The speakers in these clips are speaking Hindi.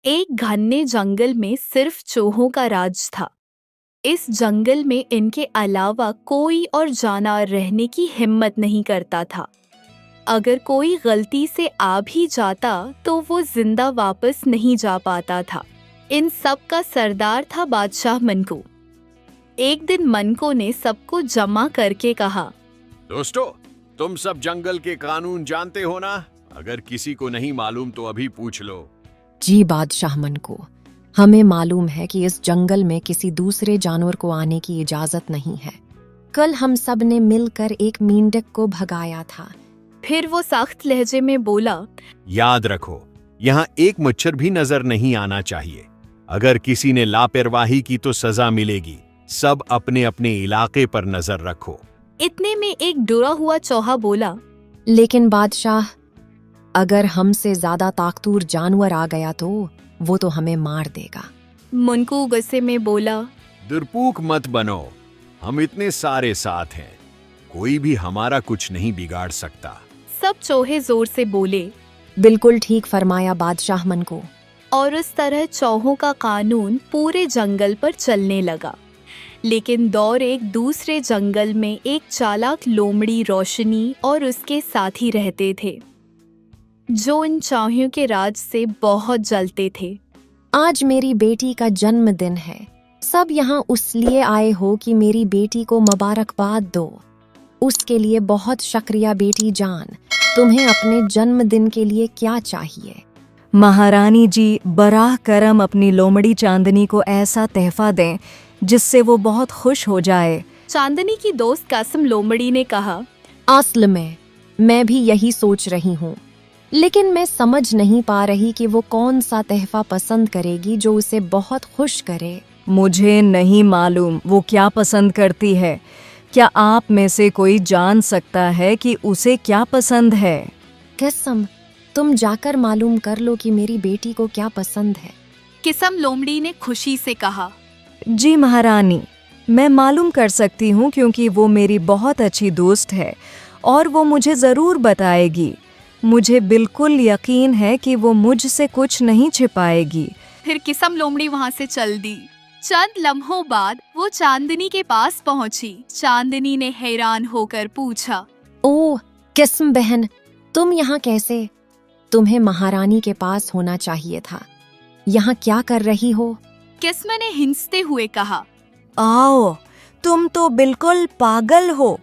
एक घने जंगल में सिर्फ चूहों का राज था। इस जंगल में इनके अलावा कोई और जानवर रहने की हिम्मत नहीं करता था। अगर कोई गलती से आ भी जाता तो वो जिंदा वापस नहीं जा पाता था। इन सब का सरदार था बादशाह मनकू। एक दिन मनकू ने सबको जमा करके कहा, दोस्तों, तुम सब जंगल के कानून जानते हो ना? अगर किसी को नहीं मालूम तो अभी पूछ लो। जी बादशाह मनकू, हमें मालूम है कि इस जंगल में किसी दूसरे जानवर को आने की इजाजत नहीं है। कल हम सब ने मिलकर एक मेंढक को भगाया था। फिर वो सख्त लहजे में बोला, याद रखो, यहाँ एक मच्छर भी नजर नहीं आना चाहिए। अगर किसी ने लापरवाही की तो सजा मिलेगी। सब अपने अपने इलाके पर नजर रखो। इतने में एक डरा हुआ चौहा बोला, लेकिन बादशाह, अगर हमसे ज्यादा ताकतवर जानवर आ गया तो वो तो हमें मार देगा। मनकू गुस्से में बोला, डरपोक मत बनो, हम इतने सारे साथ हैं, कोई भी हमारा कुछ नहीं बिगाड़ सकता। सब चौहे जोर से बोले। बिल्कुल ठीक फरमाया बादशाह मनकू। और उस तरह चौहों का कानून पूरे जंगल पर चलने लगा। लेकिन दौर एक दूसरे जंगल में एक चालाक लोमड़ी रोशनी और उसके साथी रहते थे, जो इन चौहों के राज से बहुत जलते थे। आज मेरी बेटी का जन्मदिन है। सब यहाँ उसलिए आए हो कि मेरी बेटी को मुबारकबाद दो। उसके लिए बहुत शुक्रिया बेटी जान। तुम्हें अपने जन्मदिन के लिए क्या चाहिए? महारानी जी, बराह करम अपनी लोमड़ी चांदनी को ऐसा तोहफा दें जिससे वो बहुत खुश हो जाए। चांदनी की दोस्त कासिम लोमड़ी ने कहा, असल में मैं भी यही सोच रही हूँ, लेकिन मैं समझ नहीं पा रही कि वो कौन सा तोहफा पसंद करेगी जो उसे बहुत खुश करे। मुझे नहीं मालूम वो क्या पसंद करती है। क्या आप में से कोई जान सकता है कि उसे क्या पसंद है? कसम, तुम जाकर मालूम कर लो कि मेरी बेटी को क्या पसंद है। किसम लोमड़ी ने खुशी से कहा, जी महारानी, मैं मालूम कर सकती हूँ क्योंकि वो मेरी बहुत अच्छी दोस्त है और वो मुझे ज़रूर बताएगी। मुझे बिल्कुल यकीन है कि वो मुझसे कुछ नहीं छिपाएगी। फिर किसम लोमड़ी वहाँ से चल दी। चंद लम्हों बाद वो चांदनी के पास पहुंची। चांदनी ने हैरान होकर पूछा, ओह किस्म बहन, तुम यहाँ कैसे? तुम्हें महारानी के पास होना चाहिए था। यहाँ क्या कर रही हो? किस्म ने हिंसते हुए कहा, आओ, तुम तो बिल्कुल पागल हो।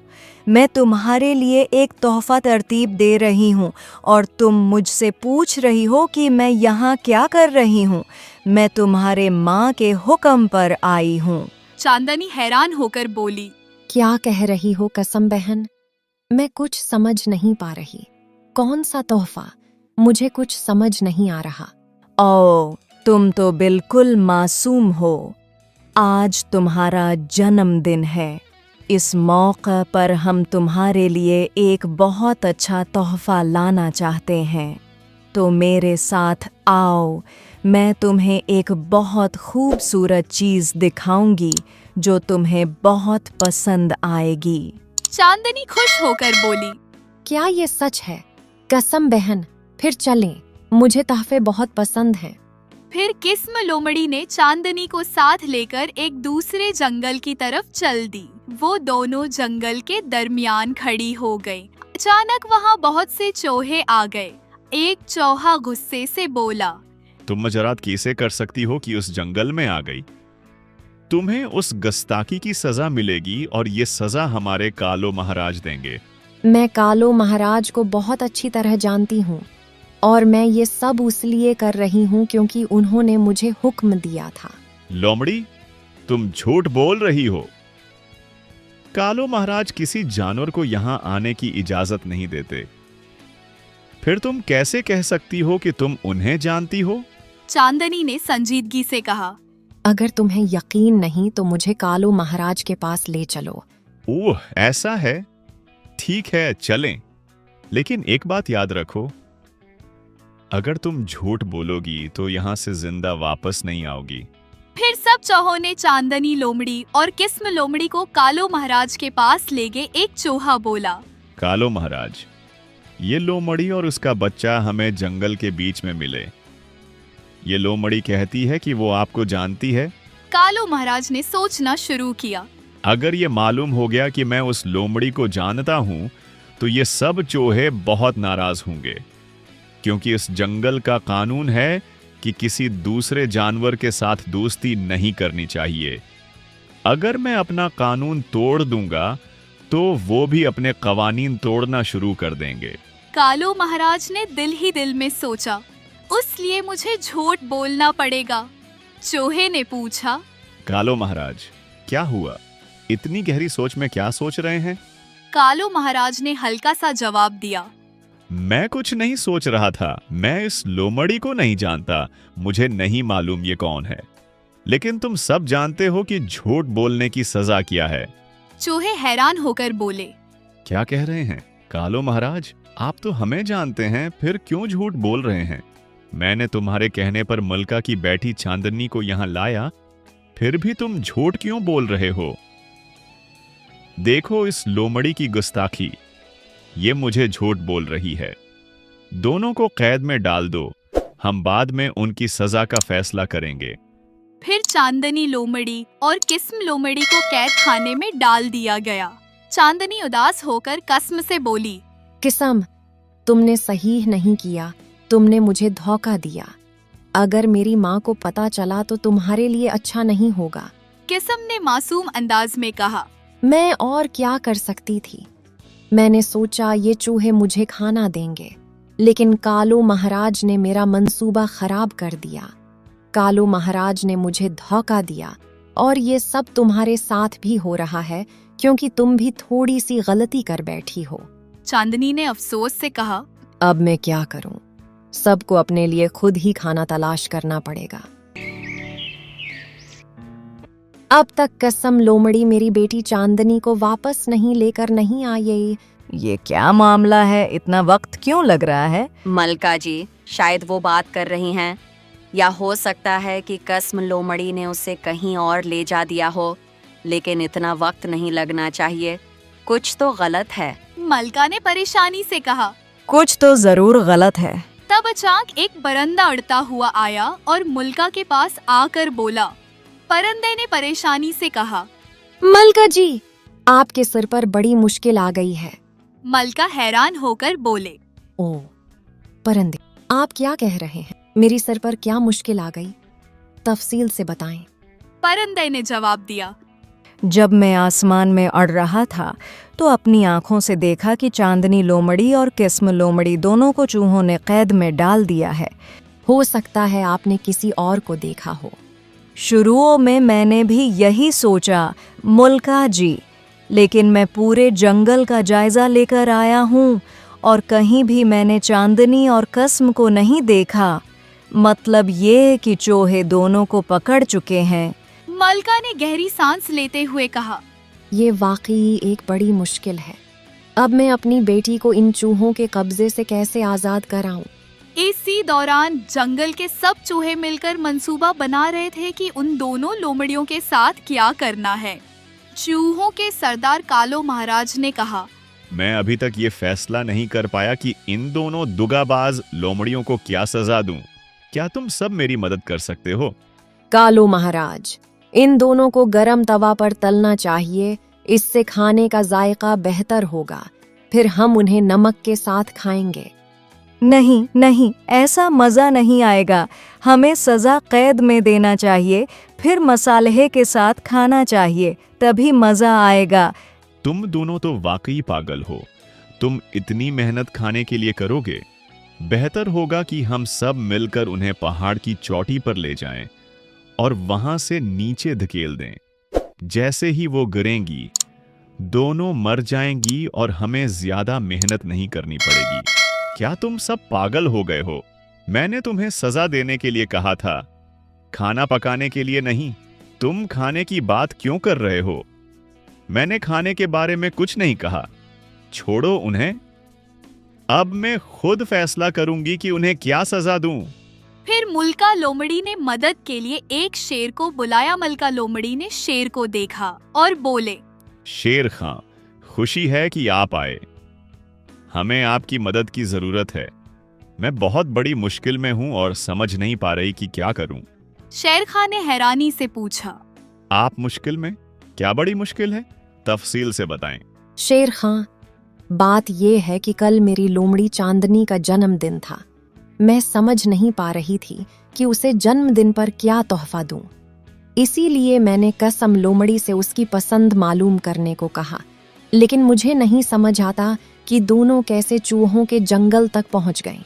मैं तुम्हारे लिए एक तोहफा तरतीब दे रही हूँ और तुम मुझसे पूछ रही हो कि मैं यहाँ क्या कर रही हूँ। मैं तुम्हारे माँ के हुक्म पर आई हूँ। चांदनी हैरान होकर बोली, क्या कह रही हो कसम बहन? मैं कुछ समझ नहीं पा रही। कौन सा तोहफा? मुझे कुछ समझ नहीं आ रहा। ओ, तुम तो बिल्कुल मासूम हो। आज तुम्हारा जन्मदिन है। इस मौका पर हम तुम्हारे लिए एक बहुत अच्छा तोहफा लाना चाहते हैं। तो मेरे साथ आओ, मैं तुम्हें एक बहुत खूबसूरत चीज़ दिखाऊंगी जो तुम्हें बहुत पसंद आएगी। चांदनी खुश होकर बोली, क्या ये सच है? कसम बहन, फिर चलें। मुझे तोहफे बहुत पसंद हैं। फिर किस्म लोमड़ी ने चांदनी को साथ लेकर एक दूसरे जंगल की तरफ चल दी। वो दोनों जंगल के दरमियान खड़ी हो गई। अचानक वहाँ बहुत से चौहे आ गए। एक चौहा गुस्से से बोला, तुम मजरात कैसे कर सकती हो कि उस जंगल में आ गई? तुम्हें उस गस्ताखी की सजा मिलेगी और ये सजा हमारे कालो महाराज देंगे। मैं कालो महाराज को बहुत अच्छी तरह जानती हूँ और मैं ये सब इसलिए कर रही हूँ क्योंकि उन्होंने मुझे हुक्म दिया था। लोमड़ी, तुम झूठ बोल रही हो। कालो महाराज किसी जानवर को यहाँ आने की इजाजत नहीं देते। फिर तुम कैसे कह सकती हो कि तुम उन्हें जानती हो? चांदनी ने संजीदगी से कहा, अगर तुम्हें यकीन नहीं तो मुझे कालो महाराज के पास ले चलो। ओह, ऐसा है? ठीक है, चलें। लेकिन एक बात याद रखो, अगर तुम झूठ बोलोगी तो यहाँ से जिंदा वापस नहीं आओगी। फिर सब चौहों ने चांदनी लोमड़ी और किस्म लोमड़ी को कालो महाराज के पास ले गए। एक चूहा बोला, कालो महाराज, ये लोमड़ी और उसका बच्चा हमें जंगल के बीच में मिले। ये लोमड़ी कहती है कि वो आपको जानती है। कालो महाराज ने सोचना शुरू किया। अगर ये मालूम हो गया कि मैं उस लोमड़ी को जानता हूं तो ये सब चूहे बहुत नाराज होंगे, क्योंकि इस जंगल का कानून है कि किसी दूसरे जानवर के साथ दोस्ती नहीं करनी चाहिए। अगर मैं अपना कानून तोड़ दूंगा तो वो भी अपने कवानीन तोड़ना शुरू कर देंगे। कालो महाराज ने दिल ही दिल में सोचा, उसलिए मुझे झूठ बोलना पड़ेगा। चूहे ने पूछा, कालो महाराज, क्या हुआ? इतनी गहरी सोच में क्या सोच रहे हैं? कालो महाराज ने हल्का सा जवाब दिया, मैं कुछ नहीं सोच रहा था। मैं इस लोमड़ी को नहीं जानता, मुझे नहीं मालूम ये कौन है। लेकिन तुम सब जानते हो कि झूठ बोलने की सजा क्या है। चूहे हैरान होकर बोले, क्या कह रहे हैं कालो महाराज? आप तो हमें जानते हैं, फिर क्यों झूठ बोल रहे हैं? मैंने तुम्हारे कहने पर मलका की बैठी चांदनी को यहां लाया, फिर भी तुम झूठ क्यों बोल रहे हो? देखो इस लोमड़ी की गुस्ताखी, ये मुझे झूठ बोल रही है। दोनों को कैद में डाल दो, हम बाद में उनकी सजा का फैसला करेंगे। फिर चांदनी लोमड़ी और किस्म लोमड़ी को कैद खाने में डाल दिया गया। चांदनी उदास होकर किस्म से बोली, किस्म, तुमने सही नहीं किया, तुमने मुझे धोखा दिया। अगर मेरी माँ को पता चला तो तुम्हारे लिए अच्छा नहीं होगा। किस्म ने मासूम अंदाज में कहा, मैं और क्या कर सकती थी? मैंने सोचा ये चूहे मुझे खाना देंगे, लेकिन कालो महाराज ने मेरा मंसूबा खराब कर दिया। कालो महाराज ने मुझे धोखा दिया और ये सब तुम्हारे साथ भी हो रहा है, क्योंकि तुम भी थोड़ी सी गलती कर बैठी हो। चांदनी ने अफसोस से कहा, अब मैं क्या करूं? सबको अपने लिए खुद ही खाना तलाश करना पड़ेगा। अब तक कसम लोमड़ी मेरी बेटी चांदनी को वापस नहीं लेकर नहीं आई। ये क्या मामला है? इतना वक्त क्यों लग रहा है? मलका जी, शायद वो बात कर रही हैं, या हो सकता है कि कसम लोमड़ी ने उसे कहीं और ले जा दिया हो, लेकिन इतना वक्त नहीं लगना चाहिए। कुछ तो गलत है। मलका ने परेशानी से कहा। कुछ तो जरूर गलत है। तब अचानक एक परिंदा उड़ता हुआ आया और मलका के पास आकर बोला। परिंदे ने परेशानी से कहा, मलका जी, आपके सिर पर बड़ी मुश्किल आ गई है। मलका हैरान होकर बोले, ओ परिंदे, आप क्या कह रहे हैं? मेरी सिर पर क्या मुश्किल आ गई? तफसील से बताएं। परिंदे ने जवाब दिया, जब मैं आसमान में अड़ रहा था तो अपनी आंखों से देखा कि चांदनी लोमड़ी और किस्म लोमड़ी दोनों को चूहों ने कैद में डाल दिया है। हो सकता है आपने किसी और को देखा हो। शुरुओं में मैंने भी यही सोचा मुल्का जी, लेकिन मैं पूरे जंगल का जायजा लेकर आया हूँ और कहीं भी मैंने चांदनी और किस्म को नहीं देखा। मतलब ये कि चूहे दोनों को पकड़ चुके हैं। मलका ने गहरी सांस लेते हुए कहा, ये वाकई एक बड़ी मुश्किल है। अब मैं अपनी बेटी को इन चूहों के कब्जे से कैसे आजाद कराऊं? इसी दौरान जंगल के सब चूहे मिलकर मंसूबा बना रहे थे कि उन दोनों लोमड़ियों के साथ क्या करना है। चूहों के सरदार कालो महाराज ने कहा, मैं अभी तक ये फैसला नहीं कर पाया कि इन दोनों दुगाबाज लोमड़ियों को क्या सजा दूं। क्या तुम सब मेरी मदद कर सकते हो? कालो महाराज, इन दोनों को गरम तवा पर तलना चाहिए, इससे खाने का जायका बेहतर होगा। फिर हम उन्हें नमक के साथ खाएंगे। नहीं नहीं, ऐसा मज़ा नहीं आएगा। हमें सज़ा कैद में देना चाहिए, फिर मसाले के साथ खाना चाहिए, तभी मज़ा आएगा। तुम दोनों तो वाकई पागल हो। तुम इतनी मेहनत खाने के लिए करोगे? बेहतर होगा कि हम सब मिलकर उन्हें पहाड़ की चोटी पर ले जाएं और वहां से नीचे धकेल दें। जैसे ही वो गिरेंगी, दोनों मर जाएंगी और हमें ज्यादा मेहनत नहीं करनी पड़ेगी। क्या तुम सब पागल हो गए हो? मैंने तुम्हें सजा देने के लिए कहा था, खाना पकाने के लिए नहीं। तुम खाने की बात क्यों कर रहे हो? मैंने खाने के बारे में कुछ नहीं कहा। छोड़ो उन्हें। अब मैं खुद फैसला करूंगी कि उन्हें क्या सजा दूं। फिर मुल्का लोमड़ी ने मदद के लिए एक शेर को बुलाया। मलका लोमड़ी ने शेर को देखा और बोले, शेर खां, खुशी है कि आप आए। हमें आपकी मदद की जरूरत है। मैं बहुत बड़ी मुश्किल में हूं और समझ नहीं पा रही कि क्या करूं। शेर खां ने हैरानी से पूछा। आप मुश्किल में? क्या बड़ी मुश्किल है? तफसील से बताएं। शेर खां, बात यह है कि कल मेरी लोमड़ी चांदनी का जन्मदिन था। मैं समझ नहीं पा रही थी कि उसे जन्मदिन पर क्या तोहफा दूं। इसीलिए मैंने कसम लोमड़ी से उसकी पसंद मालूम करने को कहा, लेकिन मुझे नहीं समझ आता कि दोनों कैसे चूहों के जंगल तक पहुंच गए।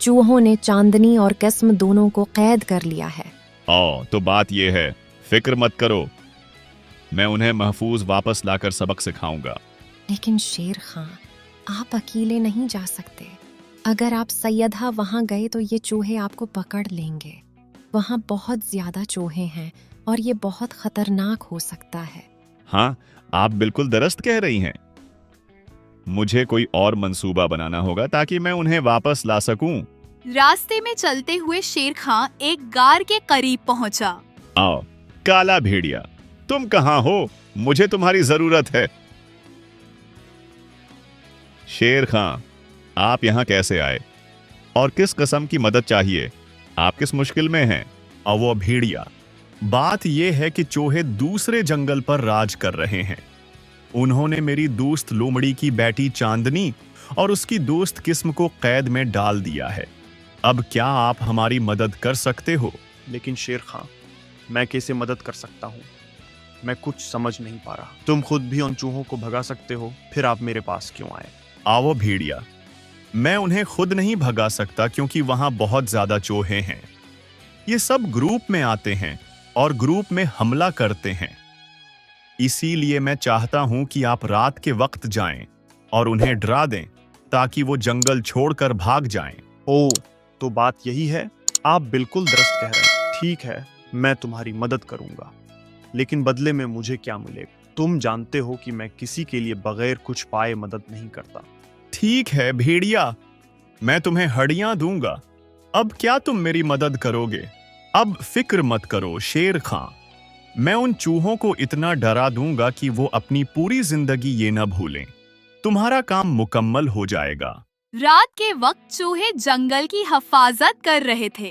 चूहों ने चांदनी और कसम दोनों को कैद कर लिया है। तो बात यह है, फिक्र मत करो, मैं उन्हें महफूज वापस लाकर सबक सिखाऊंगा। लेकिन शेर खां, आप अकेले नहीं जा सकते। अगर आप सैयदा वहां गए तो ये चूहे आपको पकड़ लेंगे। वहां बहुत ज्यादा चूहे हैं और ये बहुत खतरनाक हो सकता है। हाँ, आप बिल्कुल दुरुस्त कह रही हैं। मुझे कोई और मंसूबा बनाना होगा ताकि मैं उन्हें वापस ला सकूं। रास्ते में चलते हुए शेर खां एक गार के करीब पहुंचा। आओ, काला भेड़िया, तुम कहां हो? मुझे तुम्हारी जरूरत है। शेर खां, आप यहां कैसे आए और किस किस्म की मदद चाहिए? आप किस मुश्किल में हैं? वो भेड़िया, बात यह है कि चूहे दूसरे जंगल पर राज कर रहे हैं। उन्होंने मेरी दोस्त लोमड़ी की बेटी चांदनी और उसकी दोस्त किस्म को कैद में डाल दिया है। अब क्या आप हमारी मदद कर सकते हो? लेकिन शेर खां, मैं कैसे मदद कर सकता हूँ? मैं कुछ समझ नहीं पा रहा। तुम खुद भी उन चूहों को भगा सकते हो, फिर आप मेरे पास क्यों आए? आओ भेड़िया, मैं उन्हें खुद नहीं भगा सकता क्योंकि वहां बहुत ज्यादा चूहे हैं। ये सब ग्रुप में आते हैं और ग्रुप में हमला करते हैं। इसीलिए मैं चाहता हूं कि आप रात के वक्त जाएं और उन्हें डरा दें ताकि वो जंगल छोड़कर भाग जाएं। तो बात यही है। आप बिल्कुल दुरुस्त कह रहे हैं। ठीक है, मैं तुम्हारी मदद करूंगा, लेकिन बदले में मुझे क्या मिलेगा? तुम जानते हो कि मैं किसी के लिए बगैर कुछ पाए मदद नहीं करता। ठीक है भेड़िया, मैं तुम्हें हड्डियां दूंगा। अब क्या तुम मेरी मदद करोगे? अब फिक्र मत करो शेर खां, मैं उन चूहों को इतना डरा दूंगा कि वो अपनी पूरी जिंदगी ये न भूलें। तुम्हारा काम मुकम्मल हो जाएगा। रात के वक्त चूहे जंगल की हिफाजत कर रहे थे।